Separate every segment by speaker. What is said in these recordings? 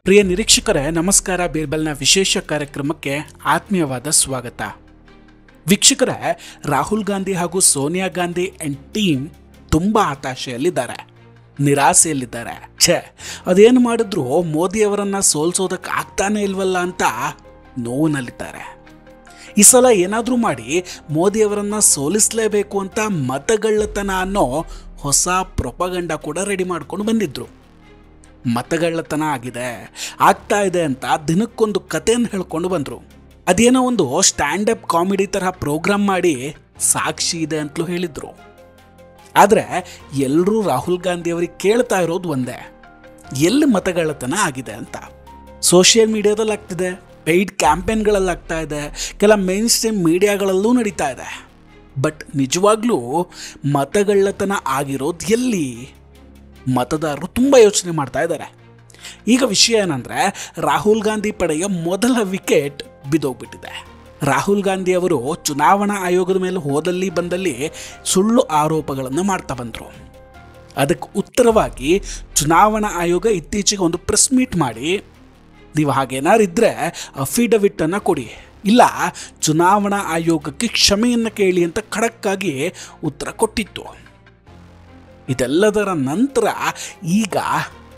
Speaker 1: ಪ್ರಿಯ ನಿರೀಕ್ಷಕರೇ ನಮಸ್ಕಾರ. ಬೀರ್ಬಲ್ನ ವಿಶೇಷ ಕಾರ್ಯಕ್ರಮಕ್ಕೆ ಆತ್ಮೀಯವಾದ ಸ್ವಾಗತ. ವೀಕ್ಷಕರೇ, ರಾಹುಲ್ ಗಾಂಧಿ ಹಾಗೂ ಸೋನಿಯಾ ಗಾಂಧಿ ಅಂಡ್ ಟೀಮ್ ತುಂಬ ಹತಾಶೆಯಲ್ಲಿದ್ದಾರೆ, ನಿರಾಸೆಯಲ್ಲಿದ್ದಾರೆ. ಅದೇನು ಮಾಡಿದ್ರು ಮೋದಿಯವರನ್ನು ಸೋಲಿಸೋದಕ್ಕೆ ಆಗ್ತಾನೆ ಇಲ್ವಲ್ಲ ಅಂತ ನೋವಿನಲ್ಲಿದ್ದಾರೆ. ಈ ಸಲ ಏನಾದರೂ ಮಾಡಿ ಮೋದಿಯವರನ್ನು ಸೋಲಿಸಲೇಬೇಕು ಅಂತ ಮತಗಳ್ಳತನ ಅನ್ನೋ ಹೊಸ ಪ್ರೊಪಗಂಡ ಕೂಡ ರೆಡಿ ಮಾಡ್ಕೊಂಡು ಬಂದಿದ್ರು. ಮತಗಳ್ಳತನ ಆಗ್ತಾ ಇದೆ ಅಂತ ದಿನಕ್ಕೊಂದು ಕಥೆಯನ್ನು ಹೇಳ್ಕೊಂಡು ಬಂದರು. ಅದೇನೋ ಒಂದು ಸ್ಟ್ಯಾಂಡಪ್ ಕಾಮಿಡಿ ತರಹ ಪ್ರೋಗ್ರಾಮ್ ಮಾಡಿ ಸಾಕ್ಷಿ ಇದೆ ಅಂತಲೂ ಹೇಳಿದರು. ಆದರೆ ಎಲ್ಲರೂ ರಾಹುಲ್ ಗಾಂಧಿ ಅವರಿಗೆ ಕೇಳ್ತಾ ಇರೋದು ಒಂದೇ, ಎಲ್ಲಿ ಮತಗಳ್ಳತನ ಆಗಿದೆ ಅಂತ. ಸೋಷಿಯಲ್ ಮೀಡಿಯಾದಲ್ಲಿ ಆಗ್ತಿದೆ, ಪೇಯ್ಡ್ ಕ್ಯಾಂಪೇನ್ಗಳಲ್ಲಿ ಆಗ್ತಾ ಇದೆ, ಕೆಲ ಮೇನ್ ಸ್ಟ್ರೀಮ್ ಮೀಡಿಯಾಗಳಲ್ಲೂ ನಡೀತಾ ಇದೆ. ಬಟ್ ನಿಜವಾಗ್ಲೂ ಮತಗಳ್ಳತನ ಆಗಿರೋದು ಎಲ್ಲಿ? ಮತದಾರರು ತುಂಬ ಯೋಚನೆ ಮಾಡ್ತಾ ಇದ್ದಾರೆ. ಈಗ ವಿಷಯ ಏನಂದರೆ, ರಾಹುಲ್ ಗಾಂಧಿ ಪಡೆಯ ಮೊದಲ ವಿಕೆಟ್ ಬಿದ್ದೋಗ್ಬಿಟ್ಟಿದೆ. ರಾಹುಲ್ ಗಾಂಧಿ ಅವರು ಚುನಾವಣಾ ಆಯೋಗದ ಮೇಲೆ ಹೋದಲ್ಲಿ ಬಂದಲ್ಲಿ ಸುಳ್ಳು ಆರೋಪಗಳನ್ನು ಮಾಡ್ತಾ ಬಂದರು. ಅದಕ್ಕೆ ಉತ್ತರವಾಗಿ ಚುನಾವಣಾ ಆಯೋಗ ಇತ್ತೀಚೆಗೆ ಒಂದು ಪ್ರೆಸ್ ಮೀಟ್ ಮಾಡಿ, ನೀವು ಹಾಗೇನಾರು ಇದ್ದರೆ ಅಫಿಡವಿಟನ್ನು ಕೊಡಿ, ಇಲ್ಲ ಚುನಾವಣಾ ಆಯೋಗಕ್ಕೆ ಕ್ಷಮೆಯನ್ನು ಕೇಳಿ ಅಂತ ಖಡಕ್ಕಾಗಿ ಉತ್ತರ ಕೊಟ್ಟಿತ್ತು. ಇದೆಲ್ಲದರ ನಂತರ ಈಗ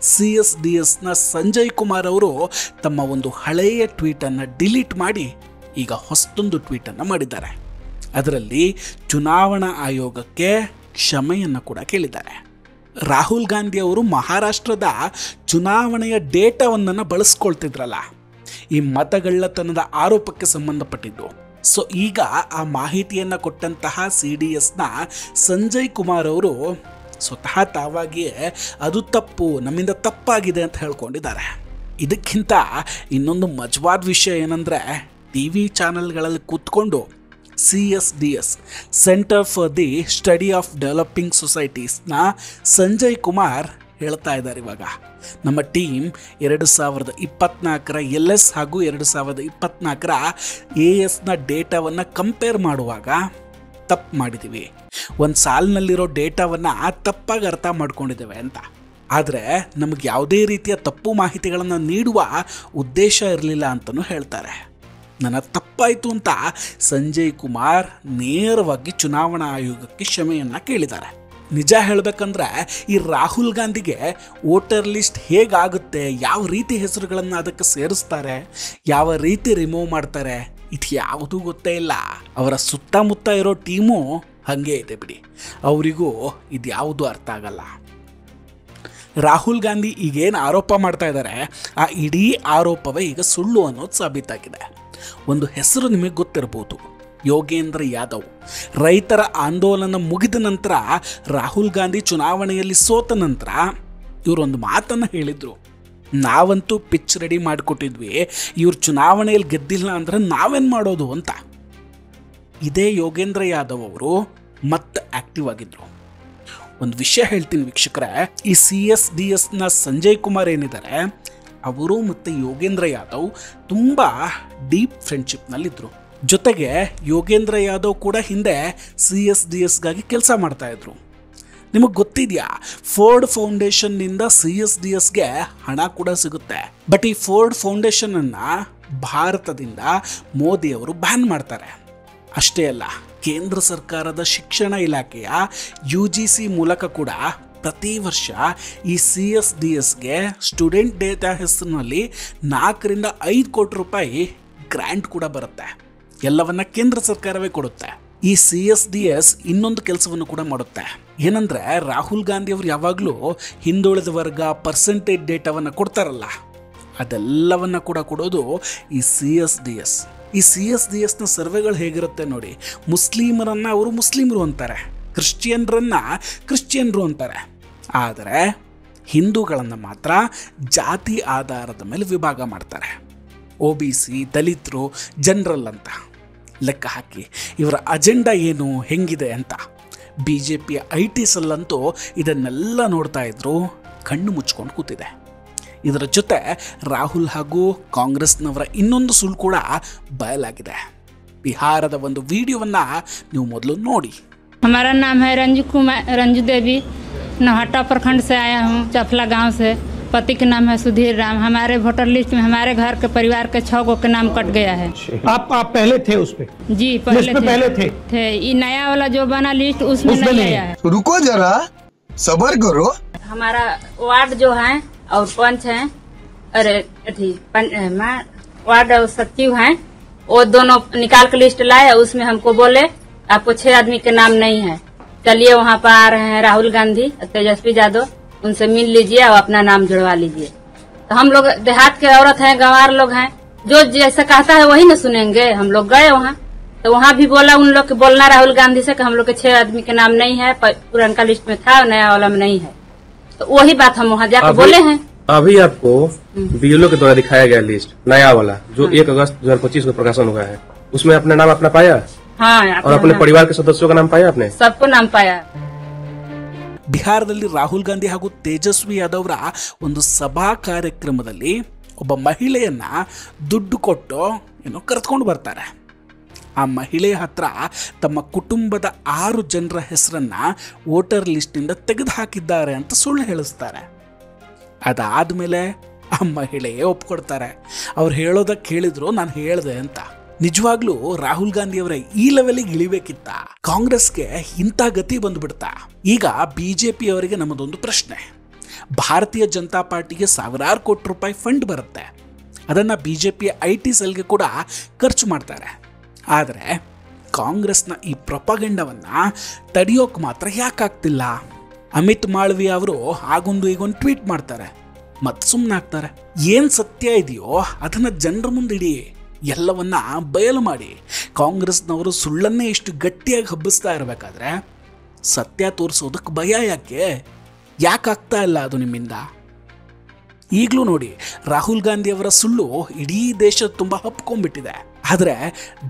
Speaker 1: CSDSನ ಸಂಜಯ್ ಕುಮಾರ್ ಅವರು ತಮ್ಮ ಒಂದು ಹಳೆಯ ಟ್ವೀಟನ್ನು ಡಿಲೀಟ್ ಮಾಡಿ ಈಗ ಹೊಸದೊಂದು ಟ್ವೀಟನ್ನು ಮಾಡಿದ್ದಾರೆ. ಅದರಲ್ಲಿ ಚುನಾವಣಾ ಆಯೋಗಕ್ಕೆ ಕ್ಷಮೆಯನ್ನು ಕೂಡ ಕೇಳಿದ್ದಾರೆ. ರಾಹುಲ್ ಗಾಂಧಿ ಅವರು ಮಹಾರಾಷ್ಟ್ರದ ಚುನಾವಣೆಯ ಡೇಟಾವನ್ನು ಬಳಸ್ಕೊಳ್ತಿದ್ರಲ್ಲ, ಈ ಮತಗಳ್ಳತನದ ಆರೋಪಕ್ಕೆ ಸಂಬಂಧಪಟ್ಟಿದ್ದು. ಸೊ ಈಗ ಆ ಮಾಹಿತಿಯನ್ನು ಕೊಟ್ಟಂತಹ CDSನ ಸಂಜಯ್ ಕುಮಾರ್ ಅವರು ಸ್ವತಃ ತಾವಾಗಿಯೇ ಅದು ತಪ್ಪು, ನಮ್ಮಿಂದ ತಪ್ಪಾಗಿದೆ ಅಂತ ಹೇಳ್ಕೊಂಡಿದ್ದಾರೆ. ಇದಕ್ಕಿಂತ ಇನ್ನೊಂದು ಮಜವಾದ ವಿಷಯ ಏನಂದರೆ, TV ಚಾನೆಲ್ಗಳಲ್ಲಿ ಕೂತ್ಕೊಂಡು CSDS centre for the study of developing ಸೊಸೈಟೀಸ್ನ ಸಂಜಯ್ ಕುಮಾರ್ ಹೇಳ್ತಾ ಇದ್ದಾರೆ, ಇವಾಗ ನಮ್ಮ ಟೀಮ್ 2024ರ LS ಹಾಗೂ 2024ರ ASನ ಡೇಟಾವನ್ನು ಕಂಪೇರ್ ಮಾಡುವಾಗ ತಪ್ಪು ಮಾಡಿದ್ದೀವಿ, ಒಂದು ಸಾಲಿನಲ್ಲಿರೋ ಡೇಟಾವನ್ನು ತಪ್ಪಾಗಿ ಅರ್ಥ ಮಾಡ್ಕೊಂಡಿದ್ದೇವೆ ಅಂತ. ಆದರೆ ನಮಗೆ ಯಾವುದೇ ರೀತಿಯ ತಪ್ಪು ಮಾಹಿತಿಗಳನ್ನು ನೀಡುವ ಉದ್ದೇಶ ಇರಲಿಲ್ಲ ಅಂತಲೂ ಹೇಳ್ತಾರೆ. ನನ್ನ ತಪ್ಪಾಯಿತು ಅಂತ ಸಂಜಯ್ ಕುಮಾರ್ ನೇರವಾಗಿ ಚುನಾವಣಾ ಆಯೋಗಕ್ಕೆ ಕ್ಷಮೆಯನ್ನು ಕೇಳಿದ್ದಾರೆ. ನಿಜ ಹೇಳಬೇಕಂದ್ರೆ ಈ ರಾಹುಲ್ ಗಾಂಧಿಗೆ ವೋಟರ್ ಲಿಸ್ಟ್ ಹೇಗಾಗುತ್ತೆ, ಯಾವ ರೀತಿ ಹೆಸರುಗಳನ್ನು ಅದಕ್ಕೆ ಸೇರಿಸ್ತಾರೆ, ಯಾವ ರೀತಿ ರಿಮೂವ್ ಮಾಡ್ತಾರೆ, ಇದು ಯಾವುದೂ ಗೊತ್ತೇ ಇಲ್ಲ. ಅವರ ಸುತ್ತಮುತ್ತ ಇರೋ ಟೀಮು ಹಾಗೆ ಇದೆ ಬಿಡಿ, ಅವರಿಗೂ ಇದು ಯಾವುದೂ ಅರ್ಥ ಆಗಲ್ಲ. ರಾಹುಲ್ ಗಾಂಧಿ ಈಗೇನು ಆರೋಪ ಮಾಡ್ತಾ ಇದ್ದಾರೆ, ಆ ಇಡೀ ಆರೋಪವೇ ಈಗ ಸುಳ್ಳು ಅನ್ನೋದು ಸಾಬೀತಾಗಿದೆ. ಒಂದು ಹೆಸರು ನಿಮಗೆ ಗೊತ್ತಿರ್ಬೋದು, ಯೋಗೇಂದ್ರ ಯಾದವ್. ರೈತರ ಆಂದೋಲನ ಮುಗಿದ ನಂತರ ರಾಹುಲ್ ಗಾಂಧಿ ಚುನಾವಣೆಯಲ್ಲಿ ಸೋತ ನಂತರ ಇವರೊಂದು ಮಾತನ್ನು ಹೇಳಿದರು, ನಾವಂತೂ ಪಿಚ್ ರೆಡಿ ಮಾಡಿಕೊಟ್ಟಿದ್ವಿ, ಇವ್ರು ಚುನಾವಣೆಯಲ್ಲಿ ಗೆದ್ದಿಲ್ಲ ಅಂದರೆ ನಾವೇನು ಮಾಡೋದು ಅಂತ. ಇದೇ ಯೋಗೇಂದ್ರ ಯಾದವ್ ಅವರು ಮತ್ತೆ ಆಕ್ಟಿವ್ ಆಗಿದ್ರು. ಒಂದು ವಿಷಯ ಹೇಳ್ತೀನಿ ವೀಕ್ಷಕರೇ, ಈ CSDSನ ಸಂಜಯ್ ಕುಮಾರ್ ಏನಿದ್ದಾರೆ, ಅವರು ಮತ್ತು ಯೋಗೇಂದ್ರ ಯಾದವ್ ತುಂಬ ಡೀಪ್ ಫ್ರೆಂಡ್ಶಿಪ್ನಲ್ಲಿದ್ದರು. ಜೊತೆಗೆ ಯೋಗೇಂದ್ರ ಯಾದವ್ ಕೂಡ ಹಿಂದೆ CSDSಗಾಗಿ ಕೆಲಸ ಮಾಡ್ತಾಯಿದ್ರು. ನಿಮಗೆ ಗೊತ್ತಿದೆಯಾ, ಫೋರ್ಡ್ ಫೌಂಡೇಶನ್ನಿಂದ CSDSಗೆ ಹಣ ಕೂಡ ಸಿಗುತ್ತೆ. ಬಟ್ ಈ ಫೋರ್ಡ್ ಫೌಂಡೇಶನನ್ನು ಭಾರತದಿಂದ ಮೋದಿಯವರು ಬ್ಯಾನ್ ಮಾಡ್ತಾರೆ. ಅಷ್ಟೇ ಅಲ್ಲ, ಕೇಂದ್ರ ಸರ್ಕಾರದ ಶಿಕ್ಷಣ ಇಲಾಖೆಯ UGC ಮೂಲಕ ಕೂಡ ಪ್ರತಿ ವರ್ಷ ಈ CSDSಗೆ ಸ್ಟೂಡೆಂಟ್ ಡೇಟಾ ಹೆಸರಿನಲ್ಲಿ 4 ರಿಂದ 5 ಕೋಟಿ ರೂಪಾಯಿ ಗ್ರ್ಯಾಂಟ್ ಕೂಡ ಬರುತ್ತೆ. ಎಲ್ಲವನ್ನ ಕೇಂದ್ರ ಸರ್ಕಾರವೇ ಕೊಡುತ್ತೆ. ಈ CSDS ಇನ್ನೊಂದು ಕೆಲಸವನ್ನು ಕೂಡ ಮಾಡುತ್ತೆ. ಏನಂದರೆ, ರಾಹುಲ್ ಗಾಂಧಿ ಅವರು ಯಾವಾಗಲೂ ಹಿಂದುಳಿದ ವರ್ಗ ಪರ್ಸೆಂಟೇಜ್ ಡೇಟಾವನ್ನು ಕೊಡ್ತಾರಲ್ಲ, ಅದೆಲ್ಲವನ್ನು ಕೂಡ ಕೊಡೋದು ಈ CSDS. ಈ CSDSನ ಸರ್ವೆಗಳು ಹೇಗಿರುತ್ತೆ ನೋಡಿ, ಮುಸ್ಲಿಮರನ್ನು ಅವರು ಮುಸ್ಲಿಮರು ಅಂತಾರೆ, ಕ್ರಿಶ್ಚಿಯನ್ರನ್ನು ಕ್ರಿಶ್ಚಿಯನ್ರು ಅಂತಾರೆ. ಆದರೆ ಹಿಂದೂಗಳನ್ನು ಮಾತ್ರ ಜಾತಿ ಆಧಾರದ ಮೇಲೆ ವಿಭಾಗ ಮಾಡ್ತಾರೆ. OBC, ದಲಿತರು, ಜನರಲ್ ಅಂತ ಲೆಕ್ಕ ಹಾಕಿ ಇವರ ಅಜೆಂಡಾ ಏನು, ಹೆಂಗಿದೆ ಅಂತ. BJPಯ IT ಸೆಲ್ಲಂತೂ ಇದನ್ನೆಲ್ಲ ನೋಡ್ತಾ ಇದ್ರು, ಕಣ್ಣು ಮುಚ್ಕೊಂಡು ಕೂತಿದೆ. ಇದರ ಜೊತೆ ರಾಹುಲ್ ಹಾಗೂ ಕಾಂಗ್ರೆಸ್ನವರ ಇನ್ನೊಂದು ಸುಳ್ಳು ಕೂಡ ಬಯಲಾಗಿದೆ. ಬಿಹಾರದ ಒಂದು ವಿಡಿಯೋವನ್ನು ನೀವು ಮೊದಲು ನೋಡಿ.
Speaker 2: हमारा नाम है रंजू देवी, नौहट्टा प्रखंड से आया हूँ, चफला गांव से। पति के नाम है सुधीर राम। हमारे वोटर लिस्ट में हमारे घर के परिवार के 6 गो के नाम कट गया है।
Speaker 3: आप पहले थे उस पे?
Speaker 2: जी
Speaker 3: पहले थे।
Speaker 2: ये नया वाला जो बना लिस्ट उसमें नहीं आया है।
Speaker 4: रुको जरा, सबर करो।
Speaker 2: हमारा वार्ड जो है और पंच है, अरे वार्ड और सचिव है, वो दोनों निकाल के लिस्ट लाए। उसमें हमको बोले आपको 6 आदमी के नाम नहीं है, चलिए वहाँ पर आ रहे हैं राहुल गांधी, तेजस्वी यादव, उनसे मिल लीजिए और अपना नाम जुड़वा लीजिए। तो हम लोग देहात के औरत हैं, गंवार लोग हैं, जो जैसा कहता है वही न सुनेंगे। हम लोग गए वहाँ, तो वहाँ भी बोला उन लोग के बोलना राहुल गांधी से कि हम लोग के 6 आदमी के नाम नहीं है, पुराना लिस्ट में था, नया वाला में नहीं है। तो वही बात हम वहाँ जाकर बोले हैं।
Speaker 5: अभी आपको बीएलओ के द्वारा दिखाया गया लिस्ट नया वाला जो 1 अगस्त 2025 को प्रकाशन हुआ है, उसमें अपना नाम अपना पाया?
Speaker 2: हाँ,
Speaker 5: और अपने परिवार के सदस्यों का नाम पाया आपने?
Speaker 2: सबको नाम पाया।
Speaker 1: ಬಿಹಾರದಲ್ಲಿ ರಾಹುಲ್ ಗಾಂಧಿ ಹಾಗೂ ತೇಜಸ್ವಿ ಯಾದವ್ರ ಒಂದು ಸಭಾ ಕಾರ್ಯಕ್ರಮದಲ್ಲಿ ಒಬ್ಬ ಮಹಿಳೆಯನ್ನ ದುಡ್ಡು ಕೊಟ್ಟು ಕರೆದುಕೊಂಡು ಬರ್ತಾರೆ. ಆ ಮಹಿಳೆಯ ಹತ್ರ ತಮ್ಮ ಕುಟುಂಬದ 6 ಜನರ ಹೆಸರನ್ನ ವೋಟರ್ ಲಿಸ್ಟಿಂದ ತೆಗೆದು ಹಾಕಿದ್ದಾರೆ ಅಂತ ಸುಳ್ಳು ಹೇಳಿಸ್ತಾರೆ. ಅದಾದ್ಮೇಲೆ ಆ ಮಹಿಳೆಯೇ ಒಪ್ಕೊಡ್ತಾರೆ. ಅವ್ರು ಹೇಳೋದಕ್ಕೆ ಹೇಳಿದ್ರು ನಾನು ಹೇಳಿದೆ ಅಂತ. ನಿಜವಾಗ್ಲೂ ರಾಹುಲ್ ಗಾಂಧಿ ಅವರ ಈ ಲೆವೆಲ್ಗೆ ಇಳಿಬೇಕಿತ್ತ? ಕಾಂಗ್ರೆಸ್ಗೆ ಇಂಥ ಗತಿ ಬಂದ್ಬಿಡ್ತಾ? ಈಗ ಬಿಜೆಪಿ ಅವರಿಗೆ ನಮ್ಮದೊಂದು ಪ್ರಶ್ನೆ. ಭಾರತೀಯ ಜನತಾ ಪಾರ್ಟಿಗೆ ಸಾವಿರಾರು ಕೋಟಿ ರೂಪಾಯಿ ಫಂಡ್ ಬರುತ್ತೆ, ಅದನ್ನು ಬಿಜೆಪಿಯ IT ಸೆಲ್ಗೆ ಕೂಡ ಖರ್ಚು ಮಾಡ್ತಾರೆ. ಆದರೆ ಕಾಂಗ್ರೆಸ್ನ ಈ ಪ್ರೊಪಗಂಡವನ್ನು ತಡೆಯೋಕೆ ಮಾತ್ರ ಯಾಕಾಗ್ತಿಲ್ಲ? ಅಮಿತ್ ಮಾಳವಿಯಾ ಅವರು ಆಗೊಂದು ಈಗೊಂದು ಟ್ವೀಟ್ ಮಾಡ್ತಾರೆ, ಮತ್ತೆ ಸುಮ್ಮನಾಗ್ತಾರೆ. ಏನು ಸತ್ಯ ಇದೆಯೋ ಅದನ್ನು ಜನರ ಮುಂದಿಡಿ, ಎಲ್ಲವನ್ನ ಬಯಲು ಮಾಡಿ. ಕಾಂಗ್ರೆಸ್ನವರು ಸುಳ್ಳನ್ನೇ ಇಷ್ಟು ಗಟ್ಟಿಯಾಗಿ ಹಬ್ಬಿಸ್ತಾ ಇರಬೇಕಾದ್ರೆ ಸತ್ಯ ತೋರಿಸೋದಕ್ಕೆ ಭಯ ಯಾಕಾಗ್ತಾ ಇಲ್ಲ ಅದು ನಿಮ್ಮಿಂದ? ಈಗಲೂ ನೋಡಿ, ರಾಹುಲ್ ಗಾಂಧಿ ಅವರ ಸುಳ್ಳು ಇಡೀ ದೇಶ ತುಂಬ ಹಬ್ಕೊಂಡ್ಬಿಟ್ಟಿದೆ. ಆದರೆ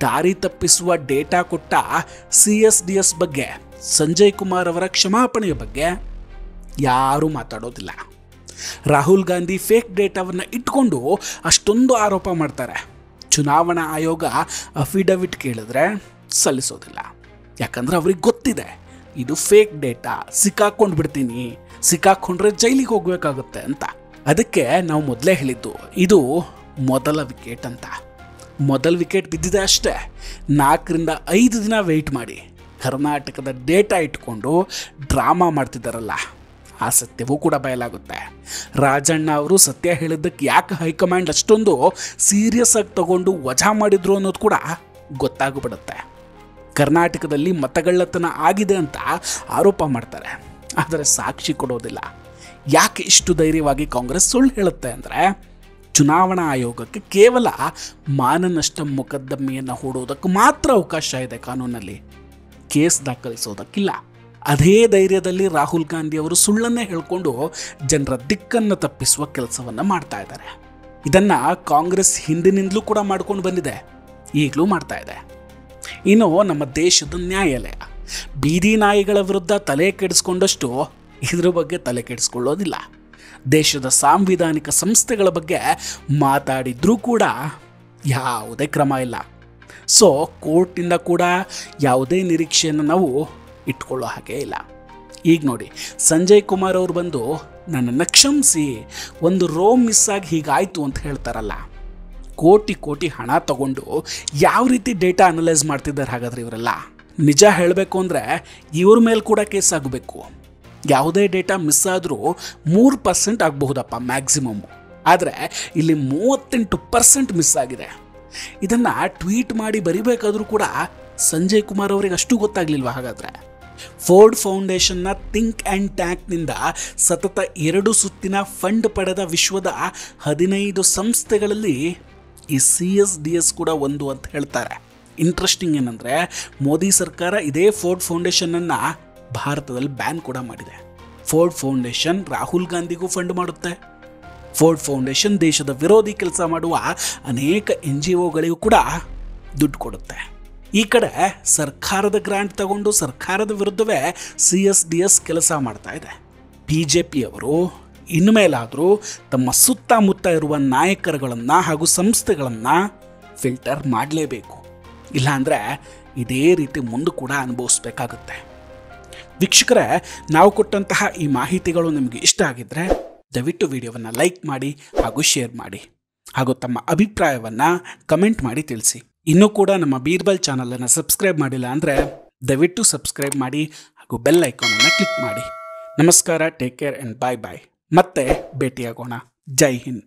Speaker 1: ದಾರಿ ತಪ್ಪಿಸುವ ಡೇಟಾ ಕೊಟ್ಟ CSDS ಬಗ್ಗೆ, ಸಂಜಯ್ ಕುಮಾರ್ ಅವರ ಕ್ಷಮಾಪಣೆಯ ಬಗ್ಗೆ ಯಾರೂ ಮಾತಾಡೋದಿಲ್ಲ. ರಾಹುಲ್ ಗಾಂಧಿ ಫೇಕ್ ಡೇಟಾವನ್ನು ಇಟ್ಕೊಂಡು ಅಷ್ಟೊಂದು ಆರೋಪ ಮಾಡ್ತಾರೆ. ಚುನಾವಣಾ ಆಯೋಗ ಅಫಿಡವಿಟ್ ಕೇಳಿದ್ರೆ ಸಲ್ಲಿಸೋದಿಲ್ಲ, ಯಾಕಂದ್ರೆ ಅವ್ರಿಗೆ ಗೊತ್ತಿದೆ ಇದು ಫೇಕ್ ಡೇಟಾ, ಸಿಕ್ಕಾಕೊಂಡು ಬಿಡ್ತೀನಿ, ಸಿಕ್ಕಾಕೊಂಡ್ರೆ ಜೈಲಿಗೆ ಹೋಗ್ಬೇಕಾಗುತ್ತೆ ಅಂತ. ಅದಕ್ಕೆ ನಾವು ಮೊದಲೇ ಹೇಳಿದ್ದು ಇದು ಮೊದಲ ವಿಕೆಟ್ ಅಂತ. ಮೊದಲ ವಿಕೆಟ್ ಬಿದ್ದಿದೆ ಅಷ್ಟೇ. 4 ರಿಂದ 5 ದಿನ ವೆಯ್ಟ್ ಮಾಡಿ ಕರ್ನಾಟಕದ ಡೇಟಾ ಇಟ್ಕೊಂಡು ಡ್ರಾಮಾ ಮಾಡ್ತಿದ್ದಾರಲ್ಲ, ಆ ಸತ್ಯವೂ ಕೂಡ ಬಯಲಾಗುತ್ತೆ. ರಾಜಣ್ಣ ಅವರು ಸತ್ಯ ಹೇಳಿದ್ದಕ್ಕೆ ಯಾಕೆ ಹೈಕಮಾಂಡ್ ಅಷ್ಟೊಂದು ಸೀರಿಯಸ್ ಆಗಿ ತಗೊಂಡು ವಜಾ ಮಾಡಿದ್ರು ಅನ್ನೋದು ಕೂಡ ಗೊತ್ತಾಗ್ಬಿಡುತ್ತೆ. ಕರ್ನಾಟಕದಲ್ಲಿ ಮತಗಳ್ಳತನ ಆಗಿದೆ ಅಂತ ಆರೋಪ ಮಾಡ್ತಾರೆ, ಆದರೆ ಸಾಕ್ಷಿ ಕೊಡೋದಿಲ್ಲ. ಯಾಕೆ ಇಷ್ಟು ಧೈರ್ಯವಾಗಿ ಕಾಂಗ್ರೆಸ್ ಸುಳ್ಳು ಹೇಳುತ್ತೆ ಅಂದರೆ, ಚುನಾವಣಾ ಆಯೋಗಕ್ಕೆ ಕೇವಲ ಮಾನನಷ್ಟ ಮೊಕದ್ದಮೆಯನ್ನು ಹೂಡೋದಕ್ಕೆ ಮಾತ್ರ ಅವಕಾಶ ಇದೆ ಕಾನೂನಲ್ಲಿ, ಕೇಸ್ ದಾಖಲಿಸೋದಕ್ಕಿಲ್ಲ. ಅದೇ ಧೈರ್ಯದಲ್ಲಿ ರಾಹುಲ್ ಗಾಂಧಿ ಅವರು ಸುಳ್ಳನ್ನೇ ಹೇಳ್ಕೊಂಡು ಜನರ ದಿಕ್ಕನ್ನು ತಪ್ಪಿಸುವ ಕೆಲಸವನ್ನು ಮಾಡ್ತಾ ಇದ್ದಾರೆ. ಇದನ್ನು ಕಾಂಗ್ರೆಸ್ ಹಿಂದಿನಿಂದಲೂ ಕೂಡ ಮಾಡ್ಕೊಂಡು ಬಂದಿದೆ, ಈಗಲೂ ಮಾಡ್ತಾ ಇದೆ. ಇನ್ನು ನಮ್ಮ ದೇಶದ ನ್ಯಾಯಾಲಯ ಬೀದಿ ನಾಯಿಗಳ ವಿರುದ್ಧ ತಲೆ ಕೆಡಿಸ್ಕೊಂಡಷ್ಟು ಇದ್ರ ಬಗ್ಗೆ ತಲೆ ಕೆಡಿಸ್ಕೊಳ್ಳೋದಿಲ್ಲ. ದೇಶದ ಸಾಂವಿಧಾನಿಕ ಸಂಸ್ಥೆಗಳ ಬಗ್ಗೆ ಮಾತಾಡಿದ್ರೂ ಕೂಡ ಯಾವುದೇ ಕ್ರಮ ಇಲ್ಲ. ಸೊ ಕೋರ್ಟಿಂದ ಕೂಡ ಯಾವುದೇ ನಿರೀಕ್ಷೆಯನ್ನು ನಾವು ಇಟ್ಕೊಳ್ಳೋ ಹಾಗೆ ಇಲ್ಲ. ಈಗ ನೋಡಿ, ಸಂಜಯ್ ಕುಮಾರ್ ಅವರು ಬಂದು ನನ್ನನ್ನು ಕ್ಷಮಿಸಿ, ಒಂದು ರೋ ಮಿಸ್ ಆಗಿ ಹೀಗಾಯಿತು ಅಂತ ಹೇಳ್ತಾರಲ್ಲ. ಕೋಟಿ ಹಣ ತಗೊಂಡು ಯಾವ ರೀತಿ ಡೇಟಾ ಅನಲೈಸ್ ಮಾಡ್ತಿದ್ದಾರೆ ಹಾಗಾದ್ರೆ ಇವರೆಲ್ಲ? ನಿಜ ಹೇಳಬೇಕು ಅಂದರೆ ಇವ್ರ ಮೇಲೆ ಕೂಡ ಕೇಸ್ ಆಗಬೇಕು. ಯಾವುದೇ ಡೇಟಾ ಮಿಸ್ ಆದರೂ 3% ಆಗಬಹುದಪ್ಪ ಮ್ಯಾಕ್ಸಿಮಮ್ಮು, ಆದರೆ ಇಲ್ಲಿ 38% ಮಿಸ್ ಆಗಿದೆ. ಇದನ್ನು ಟ್ವೀಟ್ ಮಾಡಿ ಬರಿಬೇಕಾದ್ರೂ ಕೂಡ ಸಂಜಯ್ ಕುಮಾರ್ ಅವರಿಗೆ ಅಷ್ಟು ಗೊತ್ತಾಗ್ಲಿಲ್ವಾ ಹಾಗಾದರೆ? ಫೋರ್ಡ್ ಫೌಂಡೇಶನ್ನ ಥಿಂಕ್ ಆ್ಯಂಡ್ ಟ್ಯಾಂಕ್ನಿಂದ ಸತತ 2 ಸುತ್ತಿನ ಫಂಡ್ ಪಡೆದ ವಿಶ್ವದ 15 ಸಂಸ್ಥೆಗಳಲ್ಲಿ ಈ CSDS ಕೂಡ ಒಂದು ಅಂತ ಹೇಳ್ತಾರೆ. ಇಂಟ್ರೆಸ್ಟಿಂಗ್ ಏನಂದರೆ, ಮೋದಿ ಸರ್ಕಾರ ಇದೇ ಫೋರ್ಡ್ ಫೌಂಡೇಶನನ್ನು ಭಾರತದಲ್ಲಿ ಬ್ಯಾನ್ ಕೂಡ ಮಾಡಿದೆ. ಫೋರ್ಡ್ ಫೌಂಡೇಶನ್ ರಾಹುಲ್ ಗಾಂಧಿಗೂ ಫಂಡ್ ಮಾಡುತ್ತೆ. ಫೋರ್ಡ್ ಫೌಂಡೇಶನ್ ದೇಶದ ವಿರೋಧಿ ಕೆಲಸ ಮಾಡುವ ಅನೇಕ NGOಗಳಿಗೂ ಕೂಡ ದುಡ್ಡು ಕೊಡುತ್ತೆ. ಈ ಕಡೆ ಸರ್ಕಾರದ ಗ್ರಾಂಟ್ ತಗೊಂಡು ಸರ್ಕಾರದ ವಿರುದ್ಧವೇ CSDS ಕೆಲಸ ಮಾಡ್ತಾ ಇದೆ. ಬಿಜೆಪಿಯವರು ಇನ್ಮೇಲಾದರೂ ತಮ್ಮ ಸುತ್ತಮುತ್ತ ಇರುವ ನಾಯಕರುಗಳನ್ನು ಹಾಗೂ ಸಂಸ್ಥೆಗಳನ್ನು ಫಿಲ್ಟರ್ ಮಾಡಲೇಬೇಕು, ಇಲ್ಲಾಂದರೆ ಇದೇ ರೀತಿ ಮುಂದೆ ಕೂಡ ಅನುಭವಿಸ್ಬೇಕಾಗುತ್ತೆ. ವೀಕ್ಷಕರೇ, ನಾವು ಕೊಟ್ಟಂತಹ ಈ ಮಾಹಿತಿಗಳು ನಿಮಗೆ ಇಷ್ಟ ಆಗಿದ್ದರೆ ದಯವಿಟ್ಟು ವಿಡಿಯೋವನ್ನು ಲೈಕ್ ಮಾಡಿ ಹಾಗೂ ಶೇರ್ ಮಾಡಿ ಹಾಗೂ ತಮ್ಮ ಅಭಿಪ್ರಾಯವನ್ನು ಕಮೆಂಟ್ ಮಾಡಿ ತಿಳಿಸಿ. ಇನ್ನೂ ಕೂಡ ನಮ್ಮ ಬೀರ್ಬಲ್ ಚಾನಲನ್ನು ಸಬ್ಸ್ಕ್ರೈಬ್ ಮಾಡಿಲ್ಲ ಅಂದರೆ ದಯವಿಟ್ಟು ಸಬ್ಸ್ಕ್ರೈಬ್ ಮಾಡಿ ಹಾಗೂ ಬೆಲ್ ಐಕಾನನ್ನು ಕ್ಲಿಕ್ ಮಾಡಿ. ನಮಸ್ಕಾರ, ಟೇಕ್ ಕೇರ್ ಆ್ಯಂಡ್ ಬಾಯ್ ಬಾಯ್. ಮತ್ತೆ ಭೇಟಿಯಾಗೋಣ. ಜೈ ಹಿಂದ್.